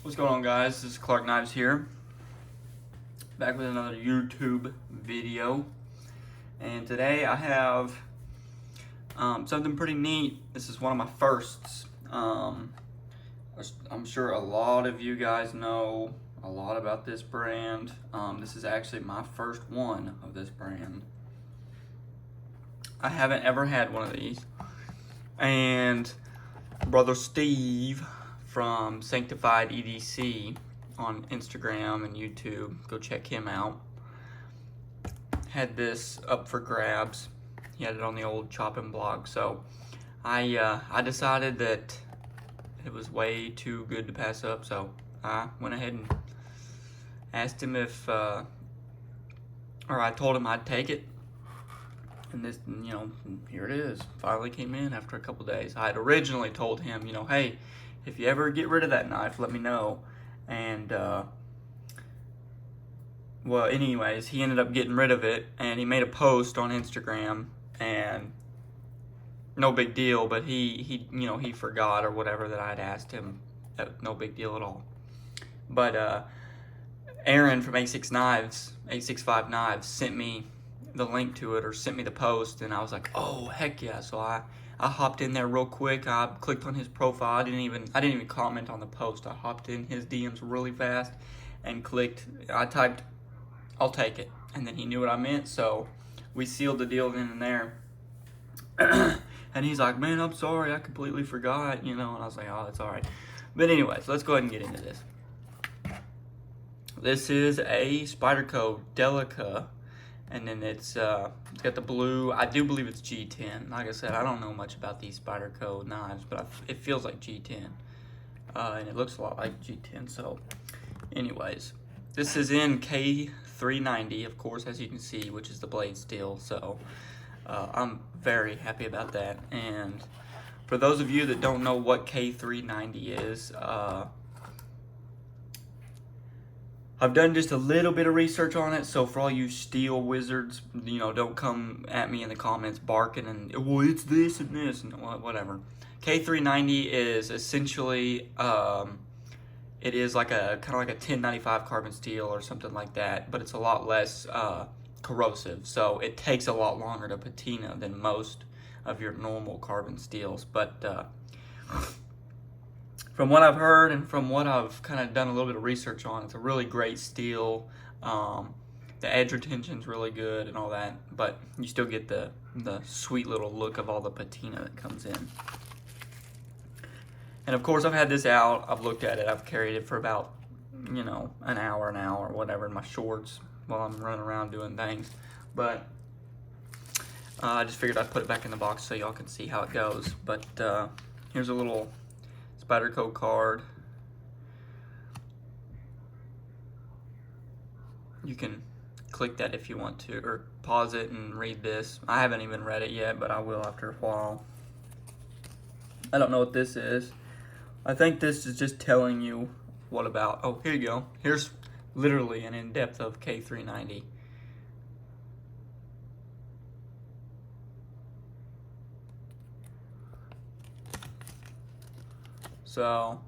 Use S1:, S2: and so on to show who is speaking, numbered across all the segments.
S1: What's going on, guys? This is Clark Knives here, back with another YouTube video. And today I have something pretty neat. This is one of my firsts. I'm sure a lot of you guys know a lot about this brand. This is actually my first one of this brand. I haven't ever had one of these. And brother Steve from Sanctified EDC on Instagram and YouTube, go check him out, had this up for grabs. He had it on the old chopping block, so I decided that it was way too good to pass up, so I went ahead and asked him if or I told him I'd take it. And this, here it is. Finally came in after a couple days. I had originally told him, hey, if you ever get rid of that knife, let me know. And, well, anyways, he ended up getting rid of it, and he made a post on Instagram, and no big deal, but he forgot or whatever that I'd asked him. No big deal at all. But, Aaron from 865 Knives, sent me the link to it, or sent me the post, and I was like, oh, heck yeah. So I hopped in there real quick. I clicked on his profile. I didn't even comment on the post. I hopped in his DMs really fast and clicked. I typed, I'll take it. And then he knew what I meant, so we sealed the deal then and there. And he's like, man, I'm sorry, I completely forgot, and I was like, oh, that's all right. But anyways, let's go ahead and get into this. This is a Spyderco Delica. And then it's got the blue. I do believe it's G10. Like I said, I don't know much about these Spyderco knives, but it feels like G10. And it looks a lot like G10. So, anyways, this is in K390, of course, as you can see, which is the blade steel. So, I'm very happy about that. And for those of you that don't know what K390 is, I've done just a little bit of research on it, so for all you steel wizards, don't come at me in the comments barking and, well, it's this and this and whatever. K390 is essentially, it is like a kind of like a 1095 carbon steel or something like that, but it's a lot less corrosive, so it takes a lot longer to patina than most of your normal carbon steels. But from what I've heard and from what I've kind of done a little bit of research on, it's a really great steel. The edge retention's really good and all that, but you still get the sweet little look of all the patina that comes in. And of course, I've had this out. I've looked at it. I've carried it for about, an hour now or whatever in my shorts while I'm running around doing things. But I just figured I'd put it back in the box so y'all can see how it goes. But here's a little Spyderco card. You can click that if you want to, or pause it and read this. I haven't even read it yet, but I will after a while. I don't know what this is. I think this is just telling you what about, oh, here you go. Here's literally an in-depth of K390. So,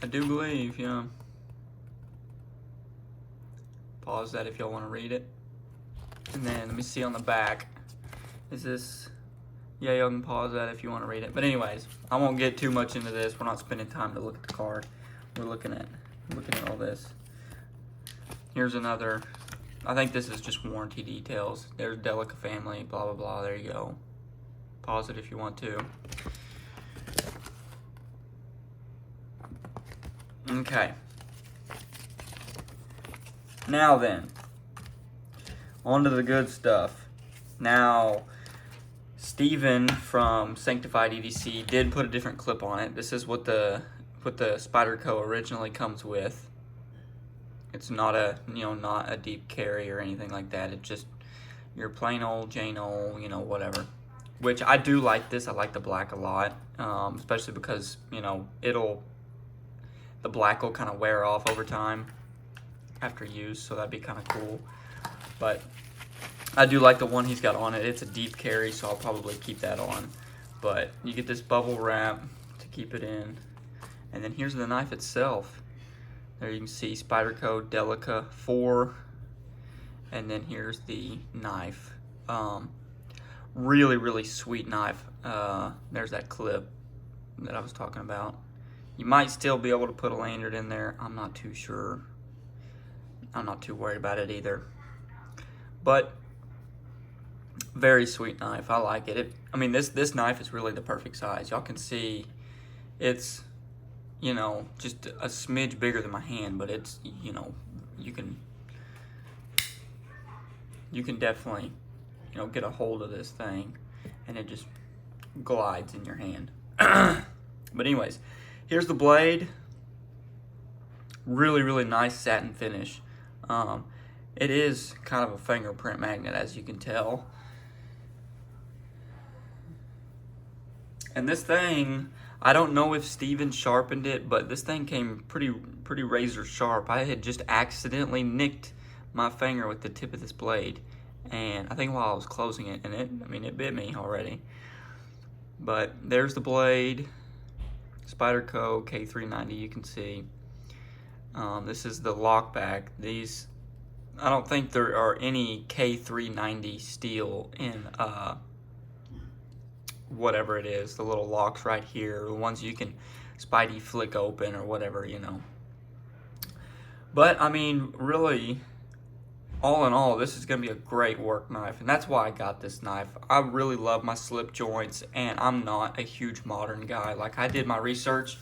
S1: I do believe, pause that if y'all want to read it. And then, let me see on the back. Is this, yeah, y'all can pause that if you want to read it. But anyways, I won't get too much into this. We're not spending time to look at the card. We're looking at all this. Here's another, I think this is just warranty details. There's Delica family, blah, blah, blah. There you go. Pause it if you want to. Okay. Now then, on to the good stuff. Now, Steven from Sanctified EDC did put a different clip on it. This is what the Spyderco originally comes with. It's not a, not a deep carry or anything like that. It's just your plain old Jane old, whatever. Which I do like this. I like the black a lot, especially because, the black will kind of wear off over time after use, so that'd be kind of cool. But I do like the one he's got on it. It's a deep carry, so I'll probably keep that on. But you get this bubble wrap to keep it in. And then here's the knife itself. There you can see Spyderco Delica 4. And then here's the knife. Really, really sweet knife. There's that clip that I was talking about. You might still be able to put a lanyard in there. I'm not too sure. I'm not too worried about it either. But very sweet knife. I like it. I mean, this knife is really the perfect size. Y'all can see it's, you know, just a smidge bigger than my hand, but it's, you know, you can definitely, you know, get a hold of this thing, and it just glides in your hand. But anyways, here's the blade. Really, really nice satin finish. It is kind of a fingerprint magnet, as you can tell. And this thing, I don't know if Steven sharpened it, but this thing came pretty razor sharp. I had just accidentally nicked my finger with the tip of this blade, and I think while I was closing it, and it bit me already. But there's the blade, Spyderco K390, you can see. This is the lock back. These, I don't think there are any K390 steel in whatever it is, the little locks right here, the ones you can Spidey flick open or whatever, you know. But I mean, really, all in all, this is going to be a great work knife, and that's why I got this knife. I really love my slip joints, and I'm not a huge modern guy. Like, I did my research,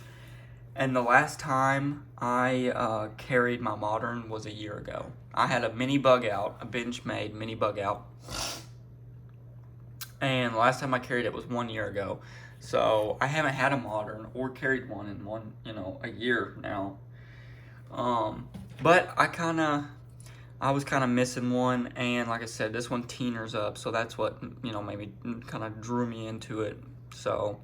S1: and the last time I carried my modern was a year ago. I had a mini bug out, a Benchmade mini bug out, and the last time I carried it was 1 year ago. So I haven't had a modern or carried one in a year now. But I was kind of missing one, and like I said, this one teeners up, so that's what, you know, maybe kind of drew me into it. So,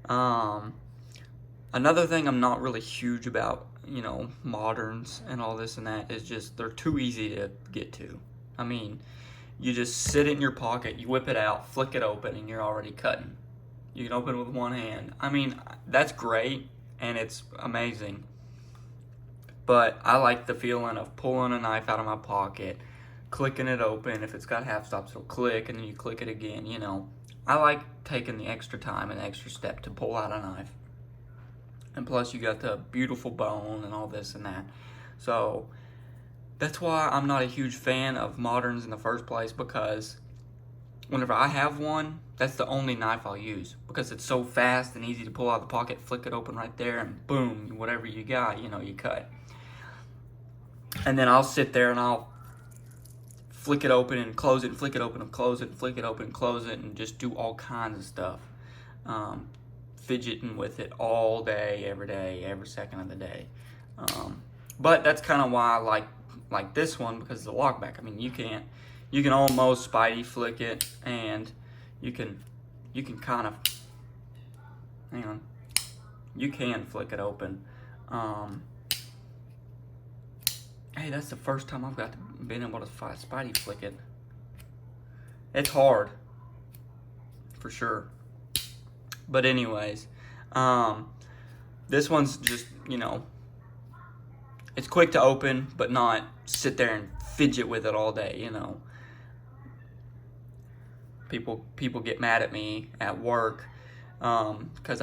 S1: another thing I'm not really huge about, you know, moderns and all this and that, is just they're too easy to get to. I mean, you just sit it in your pocket, you whip it out, flick it open, and you're already cutting. You can open it with one hand. I mean, that's great, and it's amazing. But I like the feeling of pulling a knife out of my pocket, clicking it open. If it's got half stops, it'll click, and then you click it again, you know. I like taking the extra time and extra step to pull out a knife. And plus, you got the beautiful bone and all this and that. So that's why I'm not a huge fan of moderns in the first place, because whenever I have one, that's the only knife I'll use, because it's so fast and easy to pull out of the pocket, flick it open right there, and boom, whatever you got, you know, you cut. And then I'll sit there and I'll flick it open and close it, and flick it open and close it, and flick it open and close it, and just do all kinds of stuff. Fidgeting with it all day, every second of the day. But that's kind of why I like this one, because of the lockback. I mean, you can almost Spidey flick it, and you can kind of, hang on, you can flick it open. Hey, that's the first time I've been able to Spidey flick it. It's hard, for sure. But anyways, this one's just, you know, it's quick to open, but not sit there and fidget with it all day, you know. People get mad at me at work, because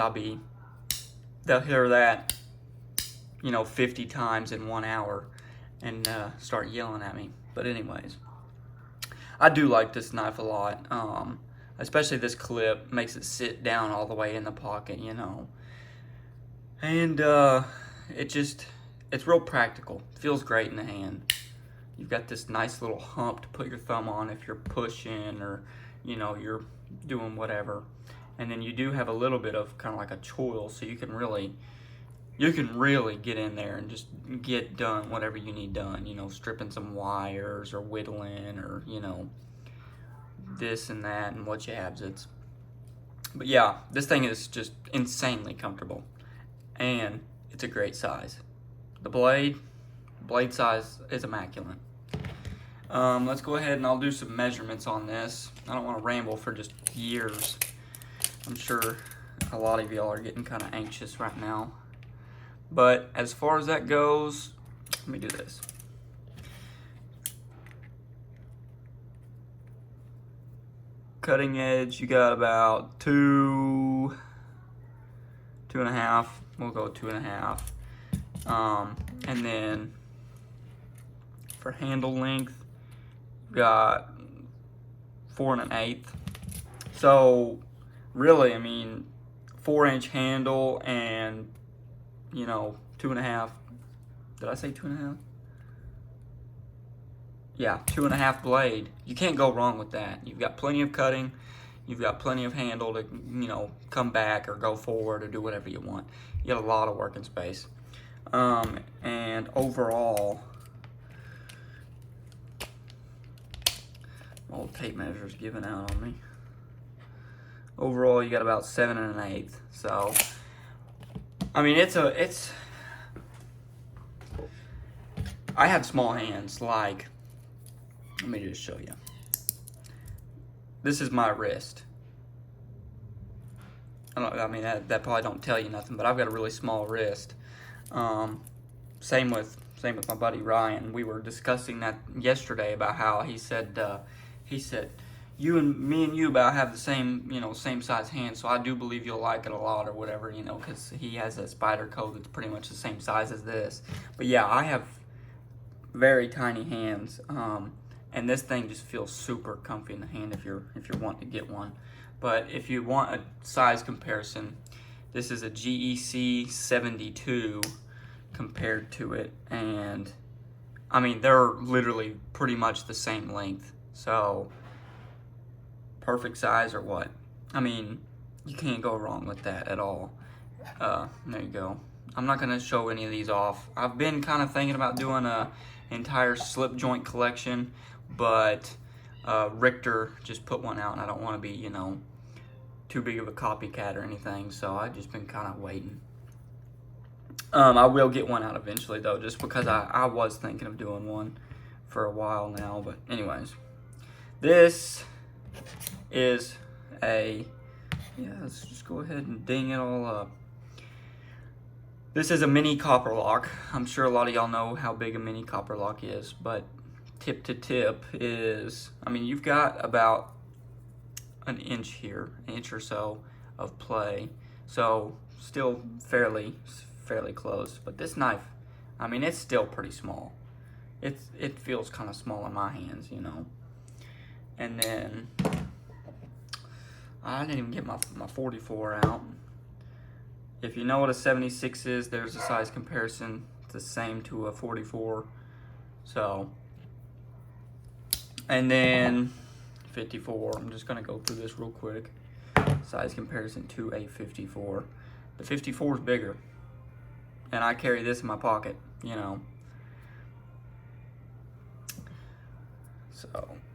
S1: they'll hear that, you know, 50 times in 1 hour, and start yelling at me. But anyways, I do like this knife a lot. Especially this clip makes it sit down all the way in the pocket, you know. And it's real practical. It feels great in the hand. You've got this nice little hump to put your thumb on if you're pushing, or, you know, you're doing whatever. And then you do have a little bit of kind of like a choil, so you can really get in there and just get done whatever you need done, you know, stripping some wires or whittling, or, you know, this and that and what you have. But yeah, this thing is just insanely comfortable, and it's a great size. The blade size is immaculate. Let's go ahead and I'll do some measurements on this. I don't want to ramble for just years. I'm sure a lot of y'all are getting kind of anxious right now. But as far as that goes, let me do this. Cutting edge, you got about 2.5. We'll go 2.5. And then for handle length, you got 4 1/8. So really, I mean, 4-inch handle and 2.5. Did I say 2.5? Yeah, 2.5 blade. You can't go wrong with that. You've got plenty of cutting. You've got plenty of handle to, come back or go forward or do whatever you want. You got a lot of working space. And overall, my old tape measure's giving out on me. Overall, you got about 7 1/8. So, I mean, I have small hands, like, let me just show you. This is my wrist. That probably don't tell you nothing, but I've got a really small wrist. Same with my buddy Ryan. We were discussing that yesterday about how he said me and you about have the same same size hands, so I do believe you'll like it a lot or whatever, because he has a Spyderco that's pretty much the same size as this. But yeah, I have very tiny hands, and this thing just feels super comfy in the hand if you're wanting to get one. But if you want a size comparison, this is a GEC 72 compared to it, and I mean, they're literally pretty much the same length. So perfect size or what? I mean, you can't go wrong with that at all. There you go. I'm not gonna show any of these off. I've been kind of thinking about doing a entire slip joint collection, but Richter just put one out, and I don't want to be, too big of a copycat or anything, so I've just been kind of waiting. I will get one out eventually, though, just because I was thinking of doing one for a while now. But anyways, this is let's just go ahead and ding it all up. This is a mini copper lock. I'm sure a lot of y'all know how big a mini copper lock is, but tip to tip is, I mean, you've got about an inch here, an inch or so of play. So still fairly close. But this knife, I mean, it's still pretty small. It feels kind of small in my hands, And then I didn't even get my 44 out. If you know what a 76 is, there's a size comparison. It's the same to a 44. So, and then 54. I'm just gonna go through this real quick. Size comparison to a 54. The 54 is bigger, and I carry this in my pocket. So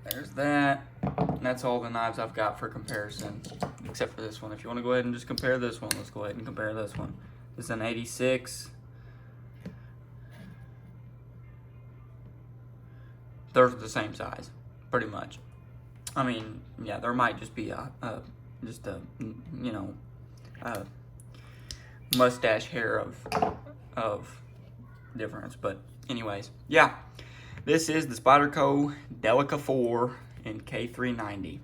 S1: there's that. And that's all the knives I've got for comparison, except for this one. If you want to go ahead and just compare this one, let's go ahead and compare this one. This is an 86. They're the same size, pretty much. I mean, yeah, there might just be a mustache hair of difference, but anyways, yeah. This is the Spyderco Delica 4 in K390.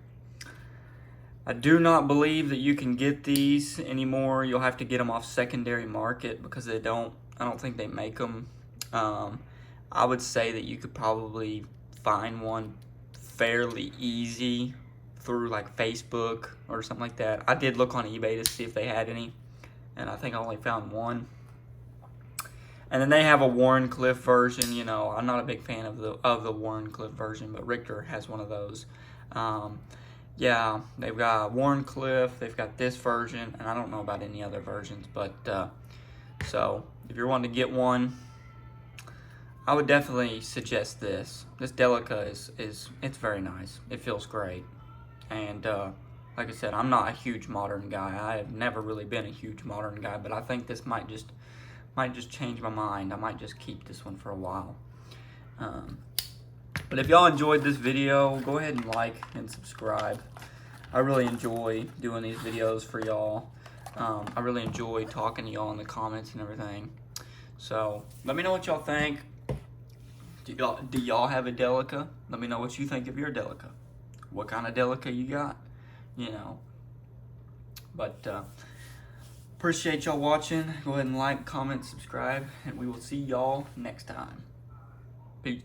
S1: I do not believe that you can get these anymore. You'll have to get them off secondary market because I don't think they make them. I would say that you could probably find one fairly easy through like Facebook or something like that. I did look on eBay to see if they had any, and I think I only found one. And then they have a Warncliffe version. I'm not a big fan of the Warncliffe version, but Richter has one of those. Yeah, they've got Warncliffe, they've got this version, and I don't know about any other versions. But so if you're wanting to get one, I would definitely suggest this. This Delica it's very nice. It feels great, and like I said, I'm not a huge modern guy. I have never really been a huge modern guy, but I think this might just change my mind. I might just keep this one for a while. But if y'all enjoyed this video, go ahead and like and subscribe. I really enjoy doing these videos for y'all. I really enjoy talking to y'all in the comments and everything. So let me know what y'all think. Do y'all have a Delica? Let me know what you think of your Delica. What kind of Delica you got? You know. But appreciate y'all watching. Go ahead and like, comment, subscribe, and we will see y'all next time. Peace.